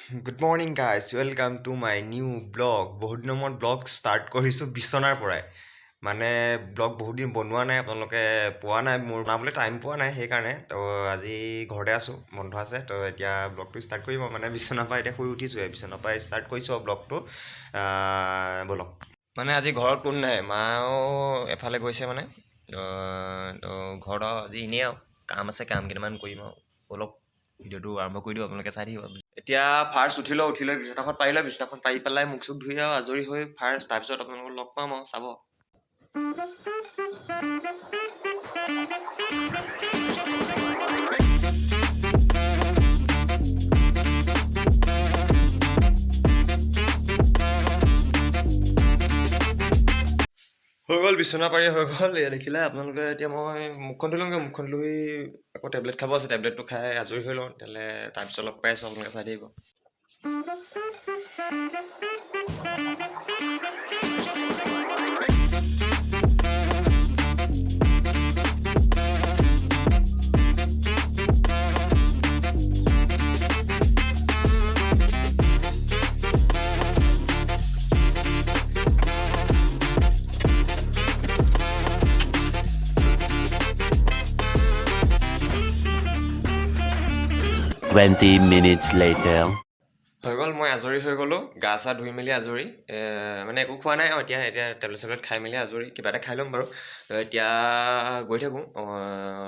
Good morning guys, welcome to my new blog. বহুত দিনৰ মূৰত ব্লগ ষ্টাৰ্ট কৰিছোঁ বিচনাৰ পৰাই। মানে ব্লগ বহুত দিন বনোৱা নাই, আপোনালোকে পোৱা নাই, মোৰ বনাবলৈ টাইম পোৱা নাই, সেইকাৰণে তো আজি ঘৰতে আছোঁ, বন্ধ আছে। তো এতিয়া ব্লগটো ষ্টাৰ্ট কৰিম মানে বিচনাৰ পৰা এতিয়া শুই উঠিছোঁহে, বিচনাৰ পৰা ষ্টাৰ্ট কৰিছোঁ ব্লগটো। ব'লক। মানে আজি ঘৰত কোনো নাই, মাও এফালে গৈছে মানে। তো ঘৰত আজি এনেই আৰু কাম আছে, কাম কেইটামান কৰিম আৰু ব'লক ভিডিঅ'টো আৰম্ভ কৰি দিওঁ, আপোনালোকে চাই থাকিব। এতিয়া ফাৰ্ষ্ট উঠি লৈ বিচনাখন পাৰি লৈ বিচনাখন পাৰি পেলাই মুখ চুখ ধুই আৰু আজৰি হৈ ফাৰ্ষ্ট, তাৰপিছত আপোনালোকক লগ পাম আৰু চাব। হৈ গ'ল বিচনা পাৰি হৈ গ'ল, এয়া দেখিলে আপোনালোকে। এতিয়া মই মুখখন ধুই লওঁগৈ, মুখখন ধুই আকৌ টেবলেট খাব আছে, টেবলেটটো খাই আজৰি হৈ লওঁ, তেতিয়াহ'লে তাৰপিছত লগ পাই আছোঁ, আপোনালোকে চাই থাকিব। Twenty minutes later. হৈ গ'ল, মই আজৰি হৈ গ'লোঁ, গা চা ধুই মেলি আজৰি। মানে একো খোৱা নাই আৰু এতিয়া টেবলেট চেবলেট খাই মেলি আজৰি, কিবা এটা খাই ল'ম বাৰু। এতিয়া গৈ থাকোঁ,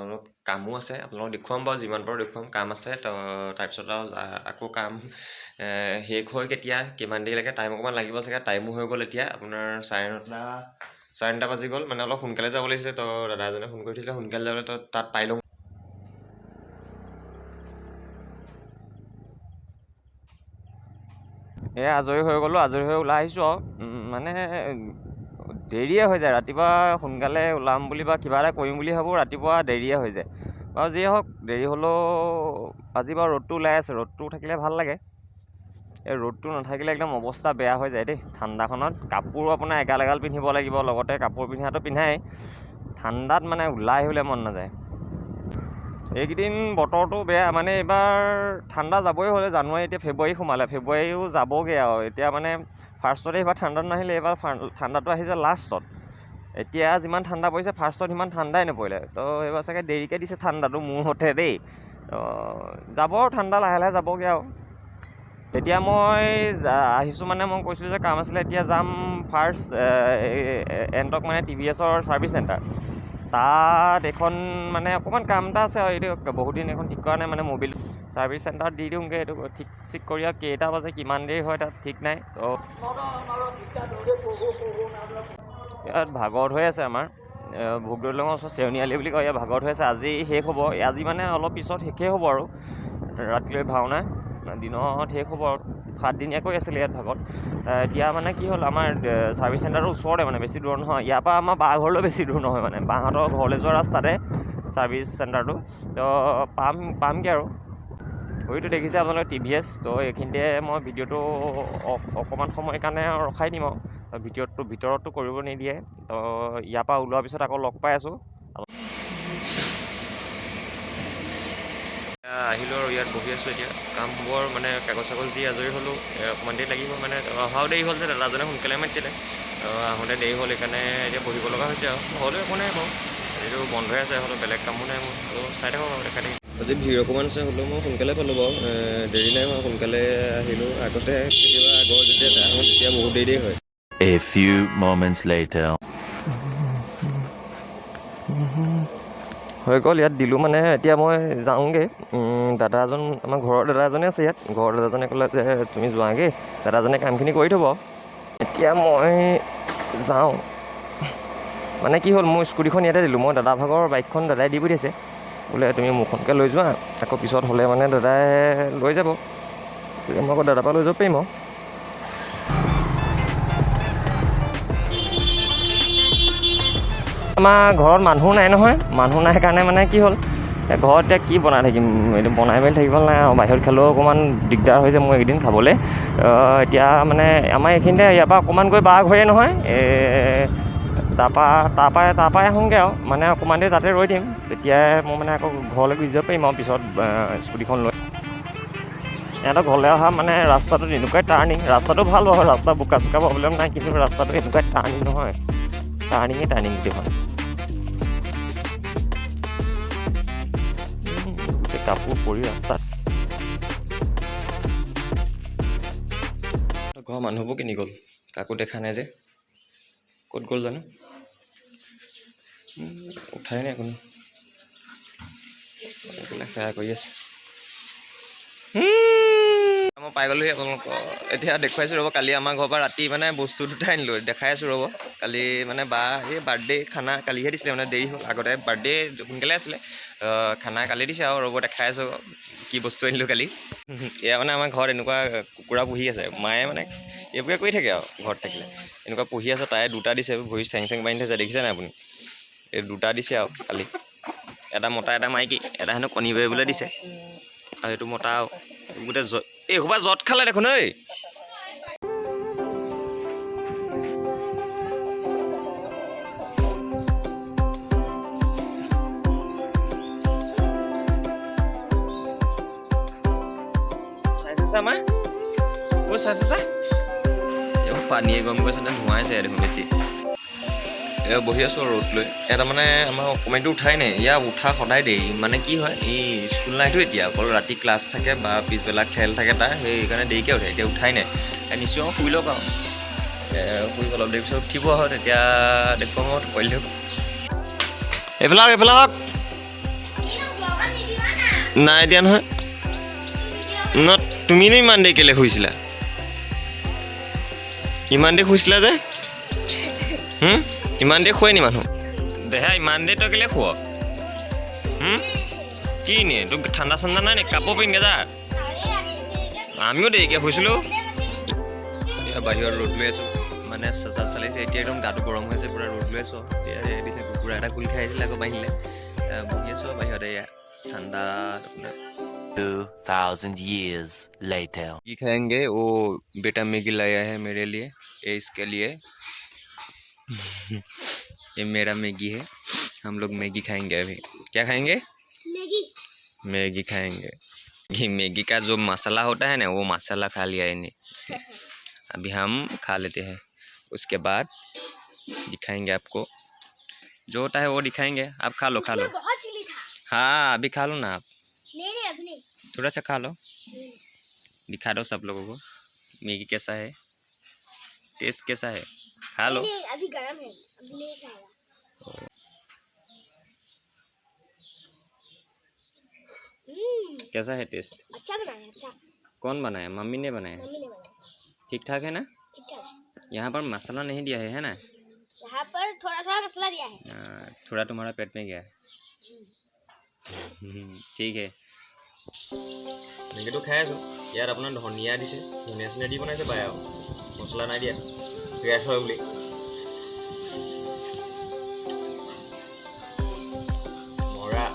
অলপ কামো আছে, আপোনালোকক দেখুৱাম বাৰু, যিমান পাৰোঁ দেখুৱাম। কাম আছে, তো তাৰপিছত আৰু আকৌ কাম শেষ হৈ কেতিয়া কিমান দেৰি লাগে, টাইম অকণমান লাগিব চাগে। টাইমো হৈ গ'ল এতিয়া আপোনাৰ 9:30 বাজি গ'ল। মানে অলপ সোনকালে যাব লাগিছিলে, তো দাদা এজনে ফোন কৰি থৈছিলে সোনকালে যাবলৈ, তো তাত পাই লওঁ। এয়া আজৰি হৈ গ'লোঁ, আজৰি হৈ ওলাই আহিছোঁ আৰু মানে দেৰিয়ে হৈ যায়। ৰাতিপুৱা সোনকালে ওলাম বুলি বা কিবা এটা কৰিম বুলি ভাবোঁ, ৰাতিপুৱা দেৰিয়ে হৈ যায় বাৰু। যিয়ে হওক, দেৰি হ'লেও আজি বাৰু ৰ'দটো ওলাই আছে, ৰ'দটো থাকিলে ভাল লাগে। এই ৰ'দটো নাথাকিলে একদম অৱস্থা বেয়া হৈ যায় দেই ঠাণ্ডাখনত। কাপোৰো আপোনাৰ এগাল এগাল পিন্ধিব লাগিব, লগতে কাপোৰ পিন্ধাটো পিন্ধাই, ঠাণ্ডাত মানে ওলাই আহিবলৈ মন নাযায়। এইকেইদিন বতৰটো বেয়া, মানে এইবাৰ ঠাণ্ডা যাবই হ'লে। জানুৱাৰী, এতিয়া ফেব্ৰুৱাৰী সোমালে, ফেব্ৰুৱাৰীও যাবগৈ আৰু। এতিয়া মানে ফাৰ্ষ্টতে এইবাৰ ঠাণ্ডা নাহিলে, এইবাৰ ঠাণ্ডাটো আহিছে লাষ্টত। এতিয়া যিমান ঠাণ্ডা পৰিছে, ফাৰ্ষ্টত সিমান ঠাণ্ডাই নপৰিলে, তো এইবাৰ চাগে দেৰিকৈ দিছে ঠাণ্ডাটো মোৰ মতে দেই। যাব ঠাণ্ডা লাহে লাহে যাবগৈ আৰু। এতিয়া মই আহিছোঁ, মানে মই কৈছিলোঁ যে কাম আছিলে। এতিয়া যাম ফাৰ্ষ্ট এণ্টক, মানে TVS-ৰ ছাৰ্ভিচ চেণ্টাৰ। তাত এখন মানে অকণমান কাম এটা আছে আৰু, এইটো বহুত দিন এখন ঠিক কৰা নাই, মানে মবিল ছাৰ্ভিচ চেণ্টাৰত দি দিওঁগৈ। এইটো ঠিক চিক কৰি আৰু কেইটা বাজে কিমান দেৰি হয় তাত ঠিক নাই। তো ইয়াত ভাগৱত হৈ আছে আমাৰ ভোগদলঙৰ ওচৰত চেউনীআলি বুলি কয়, ইয়াত ভাগৱত হৈ আছে। আজি শেষ হ'ব, আজি মানে অলপ পিছত শেষেই হ'ব আৰু। ৰাতিলৈ ভাওনা, দিনত শেষ হ'ব আৰু। 7 দিনীয়াকৈ আছিলে ইয়াত ভাগত। এতিয়া মানে কি হ'ল, আমাৰ ছাৰ্ভিচ চেণ্টাৰটোৰ ওচৰতে, মানে বেছি দূৰ নহয়। ইয়াৰ পৰা আমাৰ বা ঘৰলৈ বেছি দূৰ নহয়, মানে বাহঁতৰ ঘৰলৈ যোৱা ৰাস্তাতে ছাৰ্ভিচ চেণ্টাৰটো। তো পামগৈ আৰু। ঘড়ীটো দেখিছে আপোনালোকে TVS। তো এইখিনিতে মই ভিডিঅ'টো অকণমান সময়ৰ কাৰণে ৰখাই দিম আৰু। ভিতৰতটো কৰিব নিদিয়ে। তো ইয়াৰ পৰা ওলোৱাৰ পিছত আকৌ লগ পাই আছোঁ। আহিলোঁ আৰু ইয়াত বহি আছোঁ। এতিয়া কাম হ'ব আৰু, মানে কাগজ চাগজ দি আজৰি হ'লোঁ। অকণমান দেৰি লাগিব, মানে অহাও দেৰি হ'ল যে, দাদাজনে সোনকালে মাতিছিলে। আহোঁতে দেৰি হ'ল, সেইকাৰণে এতিয়া বহিব লগা হৈছে আৰু। হ'লেও একো নাই বাৰু, এইটো বন্ধই আছে, হ'লেও বেলেগ কামো নাই মোৰ। তো চাই থাকক আৰু, দেখাই থাকিম। আজি ভিৰ অকণমান আছে, হ'লেও মই সোনকালে পালোঁ বাৰু, দেৰি নাই হোৱা, সোনকালে আহিলোঁ। আগতে কেতিয়াবা আগৰ যেতিয়া আহোঁ তেতিয়া বহুত দেৰি হয়। A few moments later. হৈ গ'ল, ইয়াত দিলোঁ মানে। এতিয়া মই যাওঁগৈ। দাদা এজন, আমাৰ ঘৰৰ দাদা এজনে আছে ইয়াত। ঘৰৰ দাদাজনে ক'লে যে তুমি যোৱাগৈ, দাদাজনে কামখিনি কৰি থ'ব। এতিয়া মই যাওঁ। মানে কি হ'ল, মোৰ স্কুটিখন ইয়াতে দিলোঁ। মই দাদা ভাগৰ বাইকখন দাদাই দি পঠিয়াইছে, বোলে তুমি মোৰখনকে লৈ যোৱা, আকৌ পিছত হ'লে মানে দাদাই লৈ যাব। মই আকৌ দাদাৰ পৰা লৈ যাব পাৰিম আৰু। আমাৰ ঘৰত মানুহ নাই নহয়, মানুহ নাই কাৰণে মানে কি হ'ল, ঘৰত এতিয়া কি বনাই থাকিম, এইটো বনাই মেলি থাকিব নাই আৰু। বাহিৰত খালেও অকণমান দিগদাৰ হৈছে মোৰ এইকেইদিন খাবলৈ। এতিয়া মানে আমাৰ এইখিনিতে, ইয়াৰ পৰা অকণমান গৈ বা ঘৰে নহয়, তাৰপৰাই আহোঁগৈ আৰু। মানে অকণমান দেৰি তাতে ৰৈ দিম, তেতিয়াই মই মানে আকৌ ঘৰলৈ গুচি যাব পাৰিম আৰু পিছত স্কুটিখন লৈ। সিহঁতৰ ঘৰলৈ অহা মানে ৰাস্তাটো এনেকুৱাই টাৰ্ণিং, ৰাস্তাটো ভাল হয়, ৰাস্তা বোকা চোকা প্ৰব্লেম নাই, কিন্তু ৰাস্তাটো এনেকুৱাই টাৰ্ণিং নহয়, টাৰ্ণিং গোটেইখন। গোটেই কাপোৰ পৰি ৰাস্তাত। ঘৰৰ মানুহবোৰ কিনি গ'ল, কাকো দেখা নাই যে, ক'ত গ'ল জানো, উঠাই নাই কোনো, সেয়া কৰি আছে। মই পাই গ'লোহি আপোনালোকক, এতিয়া দেখুৱাইছোঁ ৰ'ব। কালি আমাৰ ঘৰৰ পৰা ৰাতি মানে বস্তু দুটা আনিলোঁ, দেখাই আছোঁ ৰ'ব। কালি মানে বা এই বাৰ্থডে' খানা কালিহে দিছিলে, মানে দেৰি হ'ল, আগতে বাৰ্থডে' সোনকালে আছিলে, খানা কালি দিছে আৰু ৰ'ব দেখাই আছোঁ কি বস্তু আনিলোঁ কালি। এয়া মানে আমাৰ ঘৰত এনেকুৱা কুকুৰা পুহি আছে, মায়ে মানে এইবোৰে কৰি থাকে আৰু ঘৰত থাকিলে, এনেকুৱা পুহি আছে। তাই দুটা দিছে, ভৰি ঠেং চেং বান্ধি থৈছে, দেখিছে নাই আপুনি? এই দুটা দিছে আৰু কালি, এটা মতা এটা মাইকী, এটা হেনো কণী পাৰিবলৈ দিছে, আৰু এইটো মতা আৰু গোটেই এই সোপা জত খালে দেখোন ঐ। চাইছা মা, অ' চাইছা এইবোৰ পানীয়ে গৰম কৰিছে নে ধোঁৱাইছে দেখোন বেছি। এয়া বহি আছোঁ আৰু ৰ'দ লৈ। এটা মানে আমাৰ অকণমানিটো উঠাই নাই, ইয়াৰ উঠা সদায় দেৰি, মানে কি হয় এই স্কুল নাইতো এতিয়া, অকল ৰাতি ক্লাছ থাকে বা পিছবেলা খেল থাকে তাৰ, সেইকাৰণে দেৰিকৈ উঠে, এতিয়া উঠাই নাই। নিশ্চয় শুই লওক আৰু শুই অলপ দেৰি পিছত উঠিব আৰু তেতিয়া দেখুৱাম আৰু টোপনি দিয়ক। এইফালে হওক নাই দিয়া নহয় ন, তুমিনো ইমান দেৰি কেলৈ শুইছিলা? ইমান দেৰি শুইছিলা যে, ইমান দেৰি শুৱে নি মানুহ? দেহা ইমান দেৰি তই কেলৈ শুৱ? কি নে তোক ঠাণ্ডা চাণ্ডা নাই নি? কাপোৰ পিন্ধে যা, আমিও দেৰিকৈ শুইছিলোঁ। এতিয়া বাহিৰত ৰ'দ লৈ আছোঁ, মানে চেঁচা চালিছে, এতিয়া একদম গাটো গৰম হৈছে, পূৰা ৰ'দ লৈ আছোঁ। এতিয়া দিছে কুকুৰা এটা কুলি খাই আহিছিলে, আকৌ বাঢ়িলে বহি আছোঁ বাহিৰতে, এয়া ঠাণ্ডা। 2000 years later. मैगी खाएंगे, वो बेटा मैगी लाया है मेरे लिए, ये इसके लिए ये मेरा मैगी है, हम लोग मैगी खाएंगे अभी। क्या खाएंगे? मैगी खाएंगे। मैगी का जो मसाला होता है ना, वो मसाला खा लिया है इसने, अभी हम खा लेते हैं, उसके बाद दिखाएंगे आपको, जो होता है वो दिखाएंगे। आप खा लो बहुत चिली था। हाँ अभी खा लो ना आप, नहीं अभी नहीं, थोड़ा सा खा लो, दिखा दो सब लोगों को मैगी कैसा है, टेस्ट कैसा है, खा लो। नहीं अभी गर्म है, अभी नहीं खाएगा। कैसा है टेस्ट? अच्छा बनाया, अच्छा। कौन बनाया? मम्मी ने बनाया? मम्मी ने बनाया। ठीक ठाक है ना? ठीक ठाक। यहाँ पर मसाला नहीं दिया है ना? यहाँ पर थोड़ा थोड़ा मसाला दिया है। थोड़ा तुम्हारा पेट में गया है। ठीक है, এনেকৈতো খাই আছোঁ। ইয়াত আপোনাৰ ধনিয়া দিছে, ধনিয়া চনিয়া দি বনাইছে বাই, আৰু মছলা নাই দিয়া, গেছ হয় বুলি। মৰা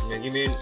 মেগী মেইন।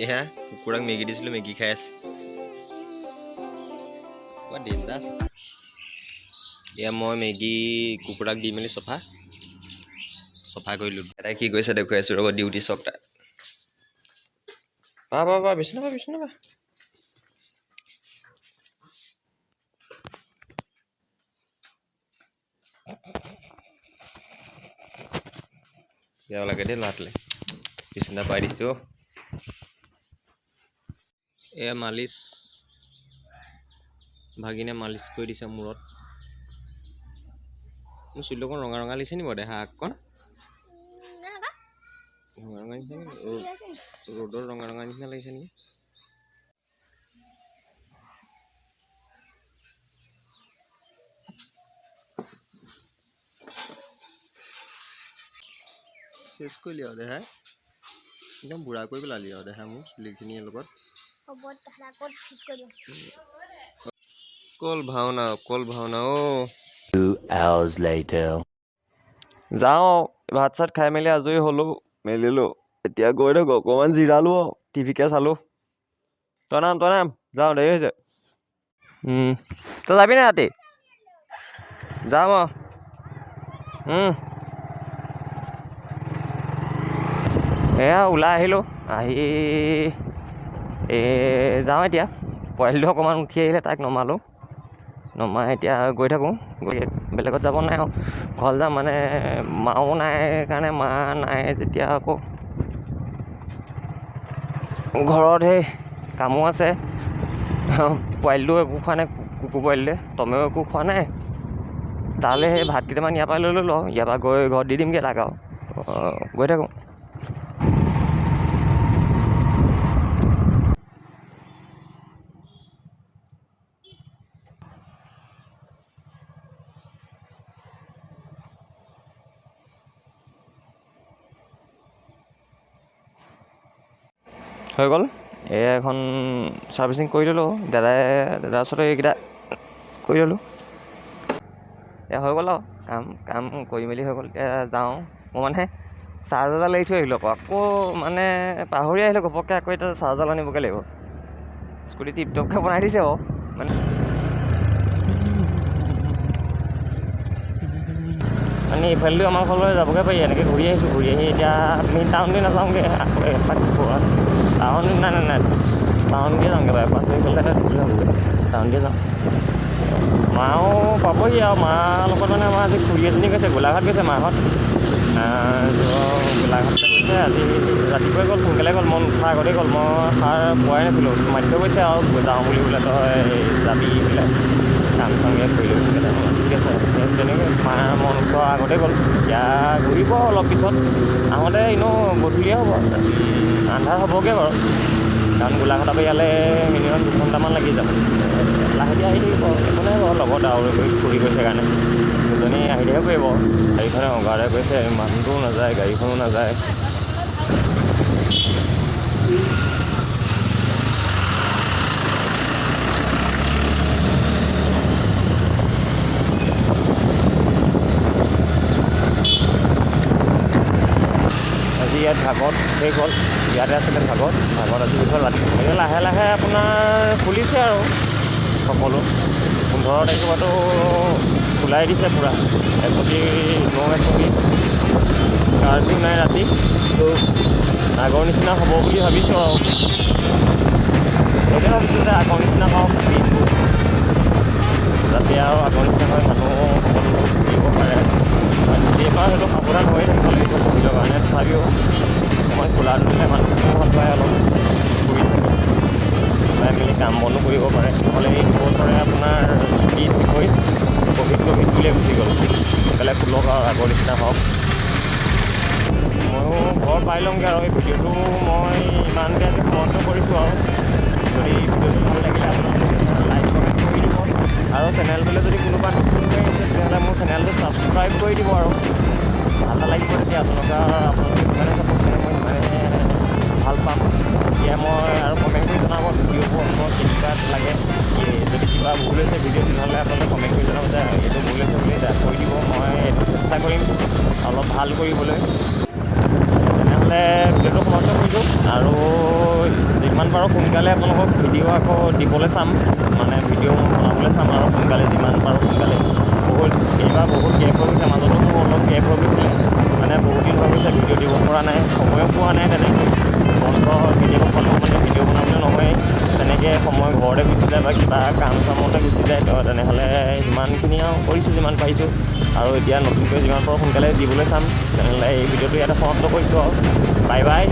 এয়া কুকুৰাক মেগী দিছিলোঁ, মেগী খাই আছে। ডেঞ্জাৰাছ। এয়া মই মেগী কুকুৰাক দি মেলি চফা কৰিলোঁ। এটাই কি কৈছে দেখুৱাই আছোঁ ৰ'ব, ডিউটি চক তাত। পা বিচনা পা। বেয়া লাগে দেই ল'ৰাটোলে বিচনা পাই দিছোঁ এয়া মালিচ ভাগিনে মালিচ কৰি দিছে মূৰত মোৰ চুলি অকণ ৰঙা ৰঙা লাগিছে নি বাৰু দেহা অকণ ৰঙা ৰঙা নিচিনা ৰ'দৰ ৰঙা ৰঙা নিচিনা লাগিছে নেকি চেচ কৰিলি আৰু দেহাই একদম বুঢ়া কৰি পেলালি আৰু দেহা মোৰ চুলিখিনিৰ লগত অকল ভাওনা অ' 2 hours later. যাওঁ ভাত চাত খাই মেলি আজৰি হ'লোঁ মেলিলোঁ এতিয়া গৈ থাকোঁ অকণমান জিৰালোঁ আৰু টিভিকে চালোঁ তই নাম যাওঁ দেৰি হৈছে তই যাবি নাই ৰাতি যাম আৰু এয়া ওলাই আহিলোঁ আহি যাওঁ এতিয়া পোৱালিটো অকণমান উঠি আহিলে তাক নমালোঁ নমাই এতিয়া গৈ থাকোঁ বেলেগত যাব নাই আৰু ঘৰত যাম মানে মাও নাই কাৰণে মা নাই যেতিয়া আকৌ ঘৰত সেই কামো আছে পোৱালিটো একো খোৱা নাই কুকুৰ পোৱালিটোৱে তমেও একো খোৱা নাই তালৈ সেই ভাত কেইটামান ইয়াৰ পৰা লৈ ল'লোঁ ইয়াৰ পৰা গৈ ঘৰত দি দিমগৈ তাক আৰু গৈ থাকোঁ হৈ গ'ল এখন ছাৰ্ভিচিং কৰি ল'লোঁ দাদাৰ ওচৰতে এইকেইটা কৰি ল'লোঁ এতিয়া হৈ গ'ল আৰু কাম কৰি মেলি হৈ গ'ল এতিয়া যাওঁ মই মানে চাৰ্জাৰডাল এৰি থৈ আহিলোঁ আকৌ মানে পাহৰি আহিলোঁ ঘপককৈ আকৌ এতিয়া চাৰ্জাৰডাল আনিবগৈ লাগিব স্কুটি টিপটপকৈ বনাই দিছে বাৰু মানে এইফালেদিও আমাৰ ঘৰলৈ যাবগৈ পাৰি এনেকৈ ঘূৰি আহিছোঁ ঘূৰি আহি এতিয়া আমি টাউনলৈ নাযাওঁগৈ আকৌ এপাক টাউন নাই টাউন দিয়ে যাওঁগৈ বাইপাছ হৈ গ'লে টাউন দিয়ে যাওঁ মাও পাবহি আৰু মাৰ লগত মানে আমাৰ আজি খুৰী এজনী গৈছে গোলাঘাট গৈছে মাহঁত গোলাঘাটলৈ গৈছে আজি ৰাতিপুৱাই গ'ল সোনকালে গ'ল মই উঠাৰ আগতেই গ'ল মই সাৰ পোৱাই নাছিলোঁ মাতি থৈ গৈছে আৰু যাওঁ বুলি বোলে তই যাবি বোলে কাম চামগৈ কৰি লৈ ঠিক আছে তেনেকৈ মাৰ মন উঠোৱাৰ আগতে গ'ল এতিয়া ঘূৰিব অলপ পিছত আহোঁতে এনেও গধূলিয়ে হ'ব আন্ধাৰ হ'বগৈ বাৰু কাৰণ গোলাঘাটৰ পৰা ইয়ালৈ মিনিমাম 2 ঘণ্টামান লাগি যাব লাহেকৈ আহি থাকিব একো নাই বাৰু লগত আৰু ঘূৰি গৈছে কাৰণে দুজনী আহি থাকিব পাৰিব গাড়ীখনে অঁগাৰে গৈছে মানুহটোও নাযায় গাড়ীখনো নাযায় আজি ইয়াত ভাগত শেষ হ'ল ইয়াতে আছিলে ভাগত আজি শেষ হ'ল ৰাতি লাহে লাহে আপোনাৰ খুলিছে আৰু সকলো 15 তাৰিখৰ পৰাতো খোলাই দিছে পূৰা এচপি কাৰ্ফিউ নাই ৰাতি তো আগৰ নিচিনা হ'ব বুলি ভাবিছোঁ আৰু সেইটোৱে ভাবিছোঁ যে আগৰ নিচিনা হওক দিনবোৰ যাতে আৰু আগৰ নিচিনা হয় মানুহ সকলো কৰিব পাৰে এইবাৰ সেইটো সাৱধান হৈ থাকিব লাগিব ক'ভিডৰ কাৰণে তথাপিও অকণমান খোলা দিলে মানুহখিনিও ভাল পায় অলপ ঘূৰি থাকে ওলাই মেলি কাম বনো কৰিব পাৰে নহ'লে এই বছৰে আপোনাৰ 20-21 ক'ভিড বুলিয়ে গুচি গ'ল সোনকালে খোলক আৰু আগৰ নিচিনা হওক ময়ো ঘৰ পাই লওঁগৈ আৰু এই ভিডিঅ'টো মই ইমানকৈ আজি সমাপ্ত কৰিছোঁ আৰু যদি ভিডিঅ'টো ভাল লাগিলে আপোনালোকে লাইক কমেণ্ট কৰি দিব আৰু চেনেলটোলৈ যদি কোনোবা নতুনকৈ আহিছে তেতিয়াহ'লে মোৰ চেনেলটো ছাবস্ক্ৰাইব কৰি দিব আৰু ভাল লাগিব তেতিয়া আপোনালোকে যিমানে চাপৰ্ট কৰে মই সিমানে ভাল পাম এতিয়া মই আৰু কমেণ্ট কৰি জনাব ভিডিঅ'বোৰ আপোনাক কেনেকুৱা লাগে যদি কিবা ভুল হৈছে ভিডিঅ' তেনেহ'লে আপোনালোকে কমেণ্ট কৰি জনাব যে এইটো ভুল হৈছে বুলি কৈ দিব মই এইটো চেষ্টা কৰিম অলপ ভাল কৰিবলৈ তেনেহ'লে ভিডিঅ'টো সমাপ্ত কৰিছোঁ আৰু যিমান পাৰোঁ সোনকালে আপোনালোকক ভিডিঅ' আকৌ দিবলৈ চাম মানে ভিডিঅ' বনাবলৈ চাম আৰু সোনকালে যিমান পাৰোঁ সোনকালে এইবাৰ বহুত গেপ হৈ গৈছে মাজতো মোৰ অলপ গেপ হৈ গৈছিলে মানে বহুত দিন হৈ গৈছে ভিডিঅ' দিব পৰা নাই সময়ো পোৱা নাই তেনেকৈ বন্ধ কেতিয়াবা পালেও মানে ভিডিঅ' বনাবলৈ নহয়েই তেনেকৈ সময় ঘৰতে গুচি যায় বা কিবা কাম চামতে গুচি যায়, তো তেনেহ'লে যিমানখিনি আৰু কৰিছোঁ যিমান পাৰিছোঁ, আৰু এতিয়া নতুনকৈ যিমান পাৰোঁ সোনকালে দিবলৈ চাম। তেনেহ'লে এই ভিডিঅ'টো ইয়াতে সমাপ্ত কৰিছোঁ আৰু বাই বাই।